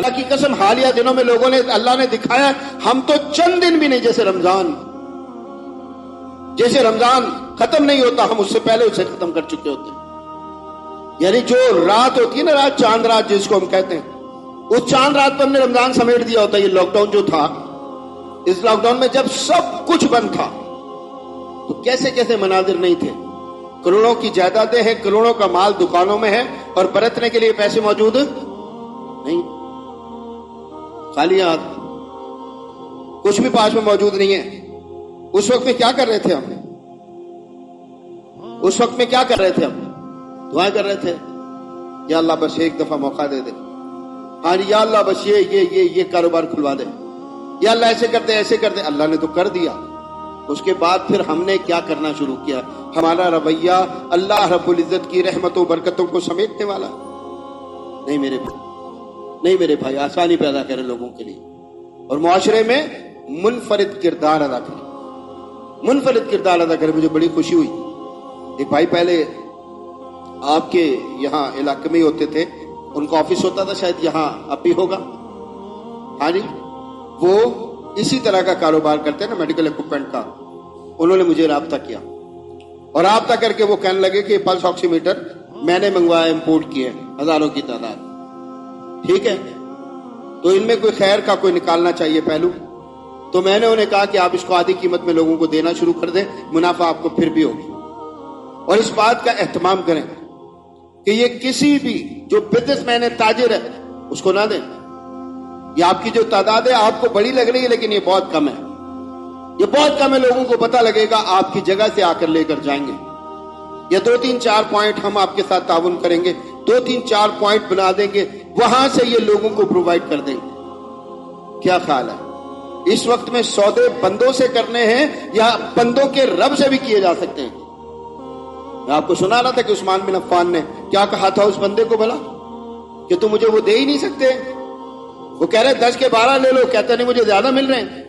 اللہ کی قسم حالیہ دنوں میں لوگوں نے اللہ نے دکھایا ہم تو چند دن بھی نہیں، جیسے رمضان ختم نہیں ہوتا ہم اس سے پہلے اسے ختم کر چکے ہوتے ہیں. یعنی جو رات ہوتی ہے نا، رات چاند رات جس کو ہم کہتے ہیں، اس چاند رات پر ہم نے رمضان سمیٹ دیا ہوتا ہے. یہ لاک ڈاؤن جو تھا، اس لاک ڈاؤن میں جب سب کچھ بند تھا تو کیسے کیسے مناظر نہیں تھے. کروڑوں کی جائیدادیں ہیں، کروڑوں کا مال دکانوں میں ہے، اور برتنے کے لیے پیسے موجود نہیں، خالی ہاتھ، کچھ بھی پاس میں موجود نہیں ہے. اس وقت میں کیا کر رہے تھے ہم؟ اس وقت میں کیا کر رہے تھے ہم؟ دعائیں کر رہے تھے، یا اللہ بس ایک دفعہ موقع دے دے، ہاں یا اللہ بس یہ کاروبار کھلوا دے، یا اللہ ایسے کر دے ایسے کر دے. اللہ نے تو کر دیا. اس کے بعد پھر ہم نے کیا کرنا شروع کیا؟ ہمارا رویہ اللہ رب العزت کی رحمتوں برکتوں کو سمیٹنے والا نہیں. میرے بھائی آسانی پیدا کریں لوگوں کے لیے، اور معاشرے میں منفرد کردار ادا کریں. مجھے بڑی خوشی ہوئی، ایک بھائی پہلے آپ کے یہاں علاقے میں ہی ہوتے تھے، ان کا آفس ہوتا تھا، شاید یہاں اب بھی ہوگا. ہاں جی، وہ اسی طرح کا کاروبار کرتے ہیں نا، میڈیکل ایکوپمنٹ کا. انہوں نے مجھے رابطہ کیا، اور رابطہ کر کے وہ کہنے لگے کہ پلس آکسی میٹر میں نے منگوایا، امپورٹ کیے ہزاروں کی تعداد. ٹھیک ہے، تو ان میں کوئی خیر کا کوئی نکالنا چاہیے پہلو. تو میں نے انہیں کہا کہ آپ اس کو آدھی قیمت میں لوگوں کو دینا شروع کر دیں، منافع آپ کو پھر بھی ہوگی. اور اس بات کا اہتمام کریں کہ یہ کسی بھی جو بزنس مین ہے، تاجر ہے، اس کو نہ دیں. یہ آپ کی جو تعداد ہے آپ کو بڑی لگ رہی ہے، لیکن یہ بہت کم ہے. یہ بہت کم ہے. لوگوں کو پتہ لگے گا، آپ کی جگہ سے آ کر لے کر جائیں گے. یا 2-3-4 پوائنٹ ہم آپ کے ساتھ تعاون کریں گے، 2-3-4 پوائنٹ بنا دیں گے، وہاں سے یہ لوگوں کو پرووائڈ کر دیں گے. کیا خیال ہے؟ اس وقت میں سودے بندوں سے کرنے ہیں یا بندوں کے رب سے بھی کیے جا سکتے ہیں؟ میں آپ کو سنا رہا تھا کہ عثمان بن عفان نے کیا کہا تھا اس بندے کو، بھلا کہ تم مجھے وہ دے ہی نہیں سکتے. وہ کہہ رہے 10 کے 12 لے لو، کہتے نہیں مجھے زیادہ مل رہے ہیں.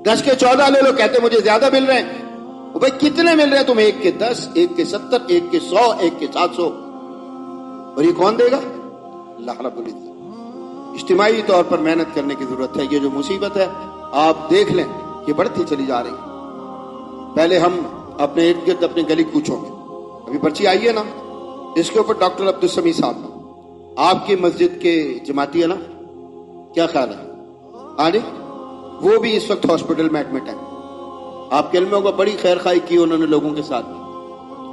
10 کے 14 لے لو، کہتے مجھے زیادہ مل رہے ہیں. بھائی کتنے مل رہے ہیں تم؟ 1 کے 10، 1 کے 70، 1 کے 100، 1 کے 700. اور یہ کون دے گا؟ اللہ رب العزت. اجتماعی طور پر محنت کرنے کی ضرورت ہے. یہ جو مصیبت ہے آپ دیکھ لیں کہ بڑھتی چلی جا رہی ہے. پہلے ہم اپنے ارد گرد اپنی گلی کوچوں میں، ابھی پرچی آئی ہے نا، اس کے اوپر ڈاکٹر عبدالسمیع صاحب آپ کی مسجد کے جماعتی ہے نا، کیا خیال ہے؟ ہاں جی، وہ بھی اس وقت ہاسپٹل میں ایڈمٹ ہے. آپ کے علم میں ہوگا بڑی خیر خواہی کی انہوں نے لوگوں کے ساتھ،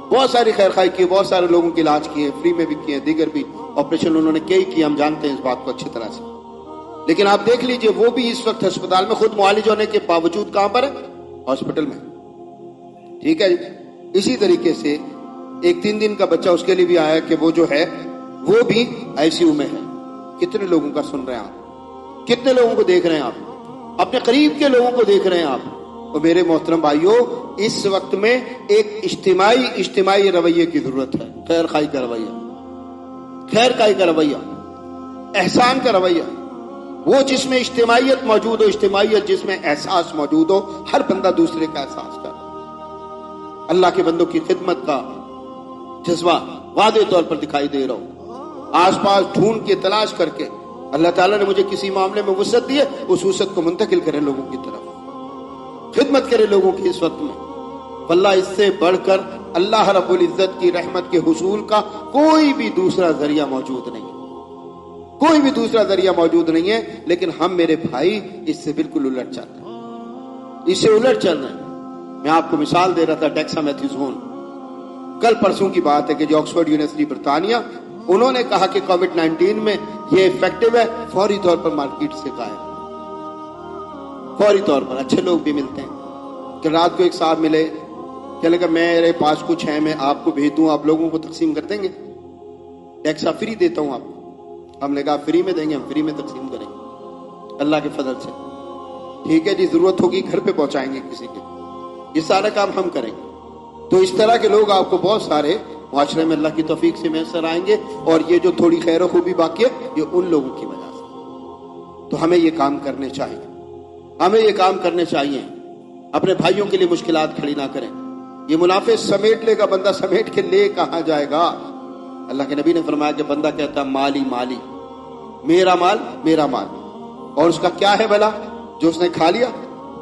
بہت ساری خیر خواہی کی، بہت سارے لوگوں کے علاج کیے، فری میں بھی کیے، دیگر بھی آپریشن انہوں نے کیے. ہم جانتے ہیں اس بات کو اچھی طرح سے. لیکن آپ دیکھ لیجئے وہ بھی اس وقت ہسپتال میں، خود معالج ہونے کے باوجود کہاں پر ہے؟ ہاسپٹل میں. ٹھیک ہے جی. اسی طریقے سے ایک 3 دن کا بچہ اس کے لیے بھی آیا کہ وہ جو ہے وہ بھی آئی سی یو میں ہے. کتنے لوگوں کا سن رہے ہیں آپ؟ کتنے لوگوں کو دیکھ رہے ہیں آپ؟ اپنے قریب کے لوگوں کو دیکھ رہے ہیں آپ. اور میرے محترم بھائیوں، اس وقت میں ایک اجتماعی رویے کی ضرورت ہے. خیر خائی کا رویہ، خیر خائی کا رویہ، احسان کا رویہ، وہ جس میں اجتماعیت موجود ہو، اجتماعیت جس میں احساس موجود ہو. ہر بندہ دوسرے کا احساس کرے. اللہ کے بندوں کی خدمت کا جذبہ واضح طور پر دکھائی دے رہا ہو. آس پاس ڈھونڈ کے تلاش کر کے اللہ تعالیٰ نے مجھے کسی معاملے میں وسعت دی ہے، اس وسعت کو منتقل کرے لوگوں کی طرف، خدمت کرے لوگوں کی اس وقت میں. واللہ اس سے بڑھ کر اللہ رب العزت کی رحمت کے حصول کا کوئی بھی دوسرا ذریعہ موجود نہیں، کوئی بھی دوسرا ذریعہ موجود نہیں ہے. لیکن ہم میرے بھائی اس سے بالکل الٹ چل رہے ہیں، اس سے الٹ چل رہے ہیں. میں آپ کو مثال دے رہا تھا ڈیکسامیتھازون. کل پرسوں کی بات ہے کہ جو آکسفورڈ یونیورسٹی برطانیہ، انہوں نے کہا کہ کووڈ-19 میں یہ افیکٹو ہے، فوری طور پر مارکیٹ سے غائب. فوری طور پر. اچھے لوگ بھی ملتے ہیں کہ رات کو ایک صاحب ملے، کہنے لگا میرے پاس کچھ ہے، میں آپ کو بھیج دوں، آپ لوگوں کو تقسیم کر دیں گے، ڈیکسا فری دیتا ہوں آپ کو. ہم نے کہا فری میں دیں گے، ہم فری میں تقسیم کریں گے اللہ کے فضل سے. ٹھیک ہے جی، ضرورت ہوگی گھر پہ پہنچائیں گے کسی کے. یہ سارا کام ہم کریں گے. تو اس طرح کے لوگ آپ کو بہت سارے معاشرے میں اللہ کی توفیق سے میسر آئیں گے. اور یہ جو تھوڑی خیر و خوبی باقی ہے یہ ان لوگوں کی وجہ سے. تو ہمیں یہ کام کرنے چاہیے، ہمیں یہ کام کرنے چاہیے. اپنے بھائیوں کے لیے مشکلات کھڑی نہ کریں. یہ منافع سمیٹ لے گا بندہ، سمیٹ کے لے کہاں جائے گا؟ اللہ کے نبی نے فرمایا کہ بندہ کہتا مالی مالی، میرا مال میرا مال. اور اس کا کیا ہے بھلا؟ جو اس نے کھا لیا،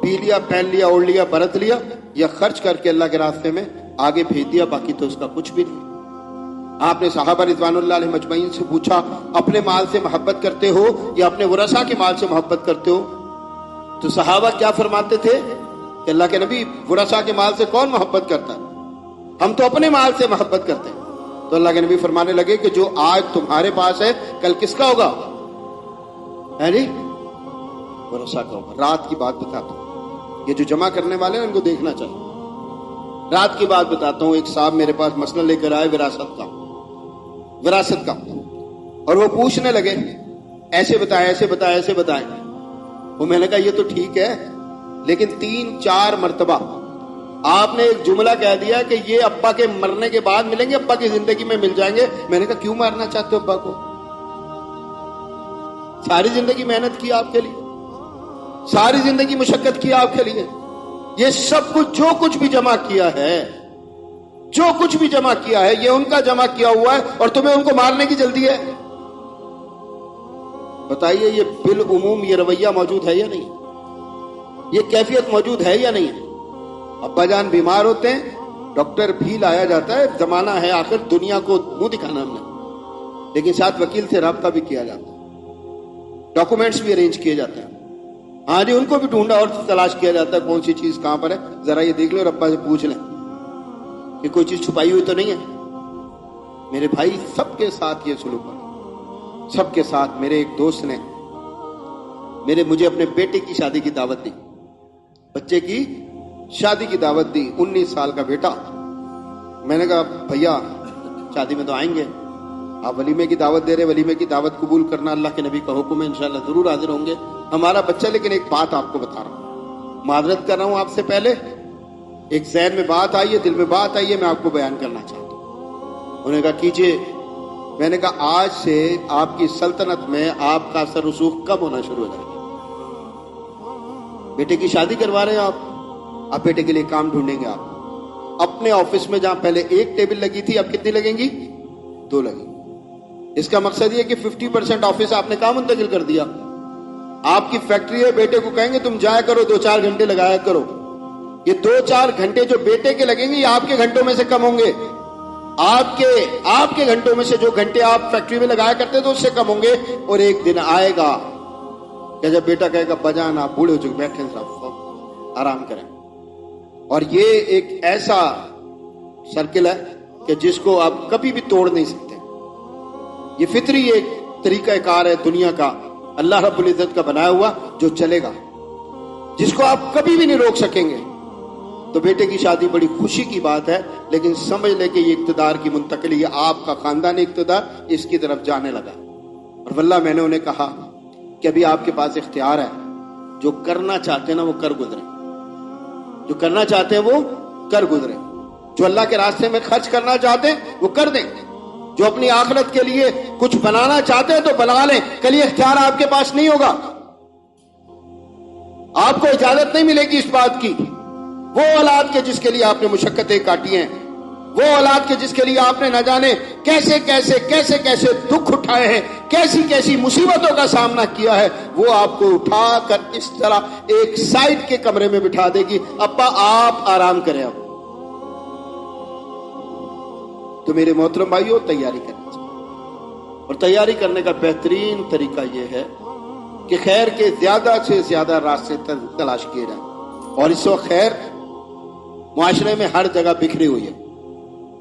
پی لیا، پہن لیا، اوڑھ لیا، برت لیا، یا خرچ کر کے اللہ کے راستے میں آگے بھیج دیا، باقی تو اس کا کچھ بھی نہیں. آپ نے صحابہ رضوان اللہ علیہ مجمعین سے پوچھا اپنے مال سے محبت کرتے ہو یا اپنے ورثاء کے مال سے محبت کرتے ہو؟ تو صحابہ کیا فرماتے تھے کہ اللہ کے نبی ورثاء کے مال سے کون محبت کرتا ہے، ہم تو اپنے مال سے محبت کرتے ہیں. تو اللہ کے نبی فرمانے لگے کہ جو آج تمہارے پاس ہے کل کس کا ہوگا؟ ہے جی، ورثاء کا ہوگا. رات کی بات بتاتا ہوں، یہ جو جمع کرنے والے ہیں ان کو دیکھنا چاہیے. رات کی بات بتاتا ہوں. ایک صاحب میرے پاس مسئلہ لے کر آئے وراثت کا، اور وہ پوچھنے لگے ایسے بتائیں ایسے بتائیں ایسے بتائیں. وہ میں نے کہا یہ تو ٹھیک ہے، لیکن 3-4 مرتبہ آپ نے ایک جملہ کہہ دیا کہ یہ ابا کے مرنے کے بعد ملیں گے، ابا کی زندگی میں مل جائیں گے. میں نے کہا کیوں مارنا چاہتے ہو ابا کو؟ ساری زندگی محنت کی آپ کے لیے، ساری زندگی مشقت کی آپ کے لیے. یہ سب کچھ جو کچھ بھی جمع کیا ہے، جو کچھ بھی جمع کیا ہے، یہ ان کا جمع کیا ہوا ہے، اور تمہیں ان کو مارنے کی جلدی ہے. بتائیے یہ بالعموم یہ رویہ موجود ہے یا نہیں؟ یہ کیفیت موجود ہے یا نہیں؟ ابا جان بیمار ہوتے ہیں، ڈاکٹر بھی لایا جاتا ہے، زمانہ ہے آخر دنیا کو منہ دکھانا ہم نے، لیکن ساتھ وکیل سے رابطہ بھی کیا جاتا ہے، ڈاکومنٹس بھی ارینج کیے جاتے ہیں. ہاں جی، ان کو بھی ڈھونڈا اور تلاش کیا جاتا ہے کون سی چیز کہاں پر ہے، ذرا یہ دیکھ لو اور ابا سے پوچھ لیں کہ کوئی چیز چھپائی ہوئی تو نہیں ہے. میرے بھائی سب کے ساتھ یہ سلوک ہے، سب کے ساتھ. میرے ایک دوست نے مجھے اپنے بیٹے کی شادی کی دعوت دی، بچے کی شادی کی دعوت دی، 19 سال کا بیٹا. میں نے کہا بھیا شادی میں تو آئیں گے، آپ ولیمے کی دعوت دے رہے، ولیمے کی دعوت قبول کرنا اللہ کے نبی کا حکم ہے، انشاءاللہ ضرور حاضر ہوں گے ہمارا بچہ. لیکن ایک بات آپ کو بتا رہا ہوں، معذرت کر رہا ہوں آپ سے پہلے، ایک ذہن میں بات آئی ہے، دل میں بات آئی ہے، میں آپ کو بیان کرنا چاہتا ہوں. انہوں نے کہا کیجئے. میں نے کہا آج سے آپ کی سلطنت میں آپ کا اثر رسوخ کم ہونا شروع ہو جائے گا. بیٹے کی شادی کروا رہے ہیں آپ بیٹے کے لیے کام ڈھونڈیں گے. آپ اپنے آفس میں جہاں پہلے ایک ٹیبل لگی تھی اب کتنی لگیں گی؟ 2 لگیں. اس کا مقصد یہ کہ 50% آفس آپ نے کہاں منتقل کر دیا. آپ کی فیکٹری ہے، بیٹے کو کہیں گے تم جایا کرو 2-4 گھنٹے لگایا کرو. یہ 2-4 گھنٹے جو بیٹے کے لگیں گے یہ آپ کے گھنٹوں میں سے کم ہوں گے. آپ کے گھنٹوں میں سے جو گھنٹے آپ فیکٹری میں لگایا کرتے تو اس سے کم ہوں گے. اور ایک دن آئے گا کہ جب بیٹا کہے گا بجان آپ بوڑھے ہو چکے، بیٹھیں صاحب آرام کریں. اور یہ ایک ایسا سرکل ہے کہ جس کو آپ کبھی بھی توڑ نہیں سکتے. یہ فطری ایک طریقہ کار ہے دنیا کا، اللہ رب العزت کا بنایا ہوا، جو چلے گا، جس کو آپ کبھی بھی نہیں روک سکیں گے. تو بیٹے کی شادی بڑی خوشی کی بات ہے، لیکن سمجھ لے کہ یہ اقتدار کی منتقلی، یہ آپ کا خاندانی اقتدار اس کی طرف جانے لگا. اور واللہ میں نے انہیں کہا کہ ابھی آپ کے پاس اختیار ہے، جو کرنا چاہتے ہیں نا وہ کر گزریں، جو کرنا چاہتے ہیں وہ کر گزریں، جو اللہ کے راستے میں خرچ کرنا چاہتے ہیں وہ کر دیں، جو اپنی آخرت کے لیے کچھ بنانا چاہتے ہیں تو بنا لیں. کل یہ اختیار آپ کے پاس نہیں ہوگا، آپ کو اجازت نہیں ملے گی اس بات کی. وہ اولاد کے جس کے لیے آپ نے مشقتیں کاٹی ہیں، وہ اولاد کے جس کے لیے آپ نے نہ جانے کیسے کیسے دکھ اٹھائے ہیں، کیسی کیسی مصیبتوں کا سامنا کیا ہے، وہ آپ کو اٹھا کر اس طرح ایک سائڈ کے کمرے میں بٹھا دے گی، ابا آپ آرام کریں. اب تو میرے محترم بھائیوں تیاری کرنا چاہیے، اور تیاری کرنے کا بہترین طریقہ یہ ہے کہ خیر کے زیادہ سے زیادہ راستے تلاش کیے جائیں. اور اس وقت خیر معاشرے میں ہر جگہ بکھری ہوئی ہے،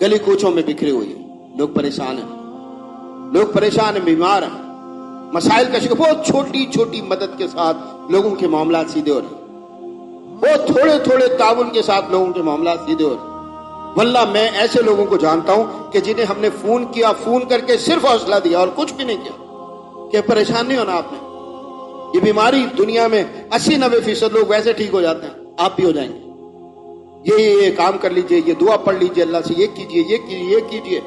گلی کوچوں میں بکھری ہوئی ہے. لوگ پریشان ہیں، بیمار ہیں، مسائل کا شکار. بہت چھوٹی چھوٹی مدد کے ساتھ لوگوں کے معاملات سیدھے ہو رہے ہیں، بہت تھوڑے تعاون کے ساتھ لوگوں کے معاملات سیدھے ہو رہے ہیں. واللہ میں ایسے لوگوں کو جانتا ہوں کہ جنہیں ہم نے فون کیا، فون کر کے صرف حوصلہ دیا اور کچھ بھی نہیں کیا کہ پریشان نہیں ہونا آپ نے. یہ بیماری دنیا میں 80-90% لوگ ویسے ٹھیک ہو جاتے ہیں، آپ بھی ہو جائیں گے. یہ کام کر لیجئے، یہ دعا پڑھ لیجئے، اللہ سے یہ کیجئے.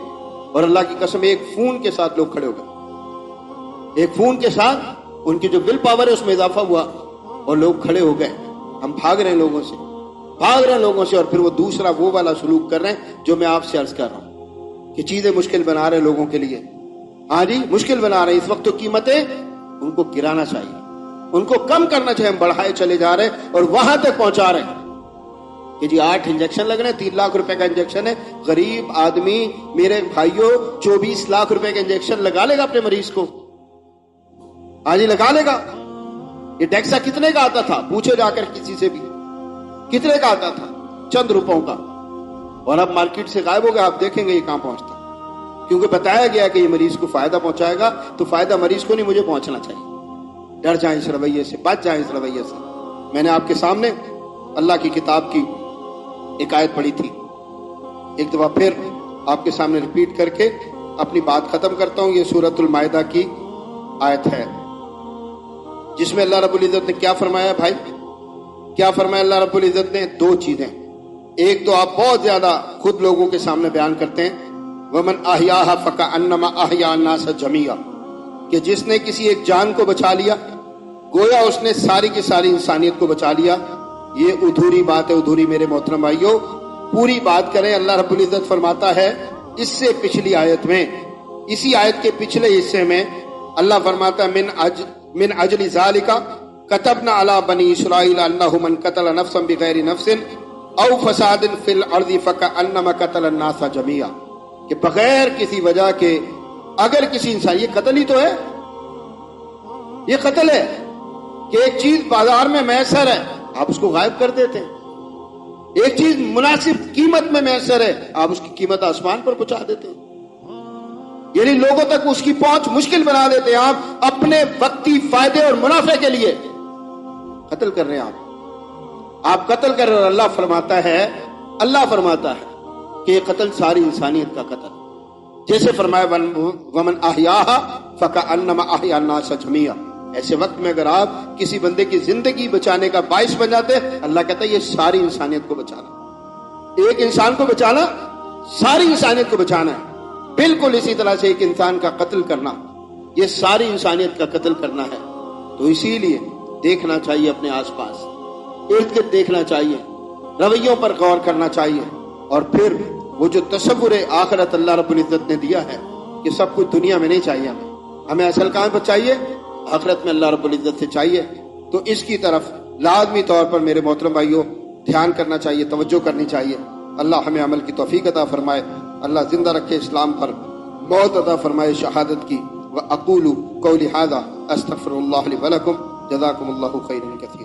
اور اللہ کی قسم ایک فون کے ساتھ لوگ کھڑے ہو گئے، ایک فون کے ساتھ ان کی جو ول پاور ہے اس میں اضافہ ہوا اور لوگ کھڑے ہو گئے. ہم بھاگ رہے ہیں لوگوں سے، اور پھر وہ دوسرا وہ والا سلوک کر رہے ہیں جو میں آپ سے عرض کر رہا ہوں کہ چیزیں مشکل بنا رہے ہیں لوگوں کے لیے. ہاں جی مشکل بنا رہے ہیں. اس وقت تو قیمتیں ان کو گرانا چاہیے, ان کو کم کرنا چاہیے. ہم بڑھائے چلے جا رہے ہیں اور وہاں تک پہنچا رہے ہیں کہ جی 8 انجیکشن لگ رہے ہیں, 3 لاکھ روپے کا انجیکشن ہے. غریب آدمی میرے بھائیوں 24 لاکھ روپے کا انجیکشن لگا لے گا اپنے مریض کو؟ ہاں جی لگا لے گا. یہ ڈیکسا کتنے کا آتا تھا؟ پوچھے جا کر کسی سے بھی, کتنے کا آتا تھا؟ چند روپوں کا. اور اب مارکیٹ سے غائب ہو گیا. آپ دیکھیں گے یہ کہاں پہنچتا, کیونکہ بتایا گیا کہ یہ مریض کو فائدہ پہنچائے گا. تو فائدہ مریض کو نہیں, مجھے پہنچنا چاہیے. ڈر جائیں اس رویے سے, بچ جائیں اس رویے سے. میں نے آپ کے سامنے اللہ کی کتاب کی ایک آیت پڑھی تھی, ایک دفعہ پھر آپ کے سامنے ریپیٹ کر کے اپنی بات ختم کرتا ہوں. یہ سورۃ المائدہ کی آیت ہے جس میں اللہ رب العزت نے کیا فرمایا بھائی, کیا فرمایا اللہ رب العزت نے؟ 2 چیزیں. ایک تو آپ بہت زیادہ خود لوگوں کے سامنے بیان کرتے ہیں, وَمَنْ أَحْيَاهَا فَكَأَنَّمَا أَحْيَا النَّاسَ جَمِيعًا, کہ جس نے کسی ایک جان کو بچا لیا گویا اس نے ساری کی ساری انسانیت کو بچا لیا. یہ ادھوری بات ہے, ادھوری میرے محترم بھائیوں, پوری بات کریں. اللہ رب العزت فرماتا ہے اس سے پچھلی آیت میں, اسی آیت کے پچھلے حصے میں اللہ فرماتا ہے من اجل ذالک کتبنا علی بنی اسرائیل انہ من قتل نفسا بغیر نفس او فساد فی الارض فکأنما قتل الناس جميعا, کہ بغیر کسی وجہ کے اگر کسی انسان, یہ قتل ہی تو ہے, یہ قتل ہے کہ ایک چیز بازار میں میسر ہے آپ اس کو غائب کر دیتے ہیں. ایک چیز مناسب قیمت میں میسر ہے آپ اس کی قیمت آسمان پر پہنچا دیتے ہیں. یعنی لوگوں تک اس کی پہنچ مشکل بنا دیتے ہیں. آپ اپنے وقتی فائدے اور منافع کے لیے قتل کر رہے ہیں. آپ قتل کر رہے ہیں. اللہ فرماتا ہے کہ یہ قتل ساری انسانیت کا قتل. جیسے فرمایا ومن احیاها فکأنما احیا الناس جميعا, ایسے وقت میں اگر آپ کسی بندے کی زندگی بچانے کا باعث بن جاتے, اللہ کہتا ہے یہ ساری انسانیت کو بچانا. ایک انسان کو بچانا ساری انسانیت کو بچانا ہے. بالکل اسی طرح سے ایک انسان کا قتل کرنا یہ ساری انسانیت کا قتل کرنا ہے. تو اسی لیے دیکھنا چاہیے اپنے آس پاس, ارد گرد دیکھنا چاہیے, رویوں پر غور کرنا چاہیے. اور پھر وہ جو تصور آخرت اللہ رب العزت نے دیا ہے کہ سب کچھ دنیا میں نہیں چاہیے, ہمیں اصل کہاں پر چاہیے؟ آخرت میں اللہ رب العزت سے چاہیے. تو اس کی طرف لازمی طور پر میرے محترم بھائیوں دھیان کرنا چاہیے, توجہ کرنی چاہیے. اللہ ہمیں عمل کی توفیق عطا فرمائے, اللہ زندہ رکھے اسلام پر, موت عطا فرمائے شہادت کی. وَأَقُولُ قَوْلِ هَذَا أَسْتَغْفِرُ اللَّهَ لِي وَلَكُمْ جَزَاكُمُ اللَّهُ خَيْرًا كَثِيرًا.